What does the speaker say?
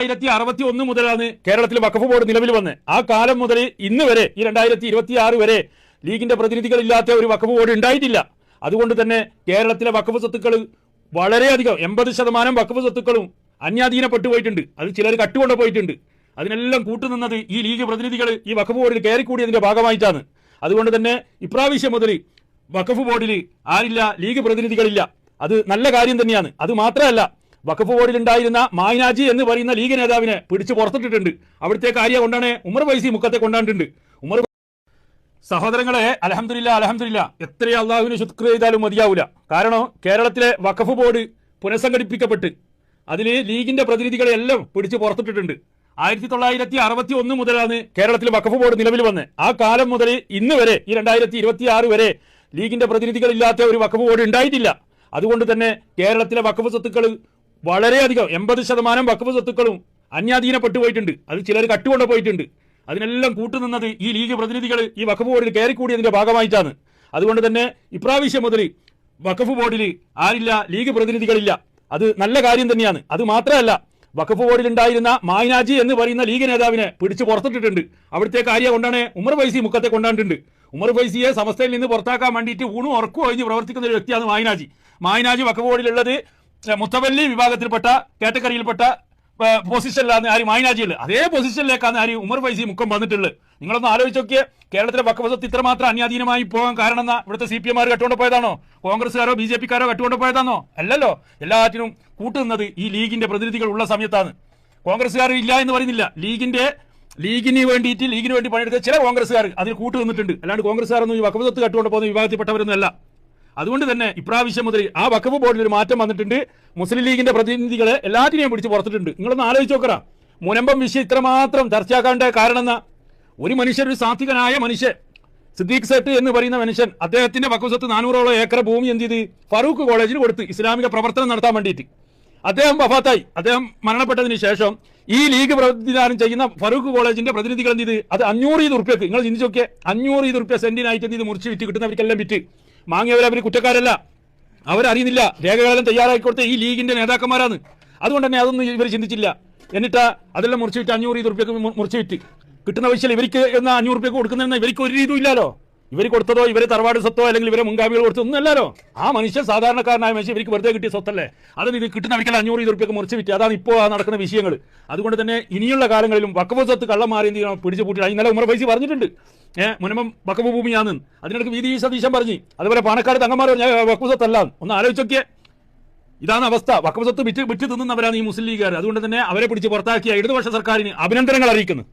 2061 മുതലാണ് കേരളത്തിൽ വഖഫ് ബോർഡ് നിലവിൽ വന്ന് ആ കാലം മുതൽ ഇന്ന് വരെ ഈ 2026 വരെ ലീഗിന്റെ പ്രതിനിധികളില്ലാത്ത ഒരു വഖഫ് ബോർഡ് ഉണ്ടായിട്ടില്ല. അതുകൊണ്ട് തന്നെ കേരളത്തിലെ വഖഫ് സ്വത്തുക്കൾ വളരെയധികം 80% വഖഫ് സ്വത്തുക്കളും അന്യാധീനപ്പെട്ടു പോയിട്ടുണ്ട്. അത് ചിലർ കട്ടുകൊണ്ട് പോയിട്ടുണ്ട്. അതിനെല്ലാം കൂട്ടുനിന്നത് ഈ ലീഗ് പ്രതിനിധികൾ ഈ വഖഫ് ബോർഡിൽ കയറിക്കൂടിയതിന്റെ ഭാഗമായിട്ടാണ്. അതുകൊണ്ട് തന്നെ ഇപ്രാവശ്യം മുതൽ വഖഫ് ബോർഡിൽ ആരില്ല, ലീഗ് പ്രതിനിധികളില്ല. അത് നല്ല കാര്യം തന്നെയാണ്. അത് മാത്രമല്ല, വഖഫ് ബോർഡിൽ ഉണ്ടായിരുന്ന മായിനാജി എന്ന് പറയുന്ന ലീഗ് നേതാവിനെ പിടിച്ച് പുറത്തിട്ടിട്ടുണ്ട്. അവിടുത്തെ കാര്യം കൊണ്ടാണ് ഉമർ ഫൈസി മുക്കത്തെ കൊണ്ടാണ്ടിട്ടുണ്ട്. ഉമർ സഹോദരങ്ങളെ, അൽഹംദുലില്ലാ എത്ര അള്ളാഹുവിന് ശുക്ർ ചെയ്താലും മതിയാവില്ല. കാരണം കേരളത്തിലെ വഖഫ് ബോർഡ് പുനഃസംഘടിപ്പിക്കപ്പെട്ട് അതിൽ ലീഗിന്റെ പ്രതിനിധികളെ എല്ലാം പിടിച്ച് പുറത്തിട്ടിട്ടുണ്ട്. 1961 മുതലാണ് കേരളത്തിൽ വഖഫ് ബോർഡ് നിലവിൽ വന്ന് ആ കാലം മുതൽ ഇന്ന് വരെ ഈ 2026 വരെ ലീഗിന്റെ പ്രതിനിധികളില്ലാത്ത ഒരു വഖഫ് ബോർഡ് ഉണ്ടായിട്ടില്ല. അതുകൊണ്ട് തന്നെ കേരളത്തിലെ വഖഫ് സ്വത്തുക്കൾ വളരെയധികം 80% വഖഫ് സ്വത്തുക്കളും അന്യാധീനപ്പെട്ടു പോയിട്ടുണ്ട്. അത് ചിലർ കട്ടുകൊണ്ട് പോയിട്ടുണ്ട്. അതിനെല്ലാം കൂട്ടുനിന്നത് ഈ ലീഗ് പ്രതിനിധികൾ ഈ വഖഫ് ബോർഡിൽ കയറിക്കൂടിയതിന്റെ ഭാഗമായിട്ടാണ്. അതുകൊണ്ട് തന്നെ ഇപ്രാവശ്യം മുതൽ വഖഫ് ബോർഡിൽ ആരില്ല, ലീഗ് പ്രതിനിധികളില്ല. അത് നല്ല കാര്യം തന്നെയാണ്. അത് മാത്രമല്ല, വഖഫ് ബോർഡിൽ ഉണ്ടായിരുന്ന മായിനാജി എന്ന് പറയുന്ന ലീഗ് നേതാവിനെ പിടിച്ച് പുറത്തിട്ടിട്ടുണ്ട്. അവിടുത്തെ കാര്യം കൊണ്ടാണ് ഉമർ ഫൈസി മുക്കത്തെ കൊണ്ടാണ്ടിട്ടുണ്ട്. ഉമർ ഫൈസിയെ സമസ്തയിൽ നിന്ന് പുറത്താക്കാൻ വേണ്ടിയിട്ട് ഊണും ഉറക്കും ഒഴിഞ്ഞ് പ്രവർത്തിക്കുന്ന ഒരു വ്യക്തിയാണ് മായിനാജി വഖഫ് ബോർഡിലുള്ളത് മുത്തവല്ലി വിഭാഗത്തിൽപ്പെട്ട കാറ്റഗറിയിൽപ്പെട്ട പൊസിഷനിലാണ് ആര് മായിനാജി ഉള്ളത്. അതേ പൊസിഷനിലേക്കാണ് ആര് ഉമർ ഫൈസി മുക്കം വന്നിട്ടുള്ളത്. നിങ്ങളൊന്ന് ആലോചിച്ച് നോക്കിയേ, കേരളത്തിലെ വഖഫ് സ്വത്ത് ഇത്രമാത്രം അന്യാധീനമായി പോകാൻ കാരണം എന്നാ ഇവിടുത്തെ CPM കട്ടുകൊണ്ട് പോയതാണോ, കോൺഗ്രസ്സുകാരോ BJP-ക്കാരോ കട്ടുകൊണ്ട് പോയതാണോ? അല്ലല്ലോ. എല്ലാറ്റിനും കൂട്ടുനിന്നത് ഈ ലീഗിന്റെ പ്രതിനിധികൾ ഉള്ള സമയത്താണ്. കോൺഗ്രസ്സുകാർ ഇല്ല എന്ന് പറയുന്നില്ല. ലീഗിന് വേണ്ടി പണിയെടുത്ത ചില കോൺഗ്രസ്സുകാർ അതിൽ കൂട്ടുനിന്നിട്ടുണ്ട്. അല്ലാണ്ട് കോൺഗ്രസ്സുകാരൊന്നും ഈ വഖഫ് സ്വത്ത് കട്ടുകൊണ്ട് പോകുന്ന വിഭാഗത്തിൽപ്പെട്ടവരൊന്നും അല്ല. അതുകൊണ്ട് തന്നെ ഇപ്രാവശ്യം മുതൽ ആ വഖഫ് ബോർഡിൽ ഒരു മാറ്റം വന്നിട്ടുണ്ട്. മുസ്ലിം ലീഗിന്റെ പ്രതിനിധികളെ എല്ലാറ്റിനെയും പിടിച്ച് പുറത്തിട്ടുണ്ട്. നിങ്ങളൊന്ന് ആലോചിച്ച് നോക്കറ, മുനമ്പം വിഷയം ഇത്രമാത്രം ചർച്ചയാക്കാണ്ട കാരണം എന്നാ, ഒരു മനുഷ്യൻ, ഒരു സാത്വികനായ മനുഷ്യൻ, സിദ്ദീഖ് സെട്ട് എന്ന് പറയുന്ന മനുഷ്യൻ, അദ്ദേഹത്തിന്റെ വഖഫ് സ്വത്ത് 400ഓളം ഏക്കർ ഭൂമി എന്ത് ചെയ്ത് ഫറൂഖ് കോളേജിന് കൊടുത്ത് ഇസ്ലാമിക പ്രവർത്തനം നടത്താൻ വേണ്ടിയിട്ട്. അദ്ദേഹം വഫാത്തായി. അദ്ദേഹം മരണപ്പെട്ടതിന് ശേഷം ഈ ലീഗ് പ്രതിനിധാനം ചെയ്യുന്ന ഫറൂഖ് കോളേജിന്റെ പ്രതിനിധികൾ എന്ത് ചെയ്ത് അത് 500 ഉറുപ്പ്യക്ക്, നിങ്ങൾ ചിന്തിച്ചു നോക്കിയേ, 500 ഉറുപ്പ്യ സെന്റിനായിട്ട് എന്ത് ചെയ്ത് മുറിച്ച് വിറ്റ് കിട്ടുന്നവർക്കെല്ലാം വിറ്റ് വാങ്ങിയവർ കുറ്റക്കാരല്ല, അവരറിയുന്നില്ല. രേഖകളെല്ലാം തയ്യാറാക്കി കൊടുത്ത ഈ ലീഗിന്റെ നേതാക്കന്മാരാണ്. അതുകൊണ്ട് തന്നെ അതൊന്നും ഇവർ ചിന്തിച്ചില്ല. എന്നിട്ട് അതെല്ലാം മുറിച്ച് വിറ്റ് 500 ഉറുപ്പ്യക്ക് മുറിച്ച് വിറ്റ് കിട്ടുന്ന പൈസ ഇവർക്ക് എന്ന 500 ഉറുപ്പ്യക്ക് കൊടുക്കുന്നതെന്ന് ഇവർക്ക് ഒരു രീതിയും ഇല്ലല്ലോ. ഇവർ കൊടുത്തതോ ഇവരെ തറവാട് സ്വത്തോ അല്ലെങ്കിൽ ഇവരെ മുൻഗാമികൾ കൊടുത്തോ ഒന്നും അല്ലല്ലോ. ആ മനുഷ്യൻ സാധാരണക്കാരനായ മനുഷ്യൻ ഇവർക്ക് വെറുതെ കിട്ടിയ സ്വത്തല്ലേ. അത് ഇത് കിട്ടുന്ന വഴിക്കൽ 500 ഉറുപ്പ്യക്ക് മുറിച്ച് വിറ്റ്. അതാണ് ഇപ്പോൾ നടക്കുന്ന വിഷയങ്ങൾ. അതുകൊണ്ട് തന്നെ ഇനിയുള്ള കാലങ്ങളിലും വഖഫ് സ്വത്ത് കള്ളന്മാരെ എന്ത് ചെയ്യണം, പിടിച്ചു പൂട്ടി. ഇന്നലെ ഉമർ ഫൈസി പറഞ്ഞിട്ടുണ്ട്, മുനമ്പം വഖഫ് ഭൂമിയാന്ന്. അതിനിടയ്ക്ക് VD സതീശൻ പറഞ്ഞു. അതുപോലെ പാണക്കാട് തങ്ങന്മാർ വഖഫ് സ്വത്തല്ല. ഒന്ന് ആലോചിച്ചൊക്കെ, ഇതാണ് അവസ്ഥ. വഖഫ് സ്വത്ത് വിറ്റ് തിന്നുന്നവരാണ് ഈ മുസ്ലിം ലീഗുകാർ. അതുകൊണ്ട് തന്നെ അവരെ പിടിച്ച് പുറത്താക്കിയ ഇടതുപക്ഷ സർക്കാരിന് അഭിനന്ദനങ്ങൾ അറിയിക്കുന്നു.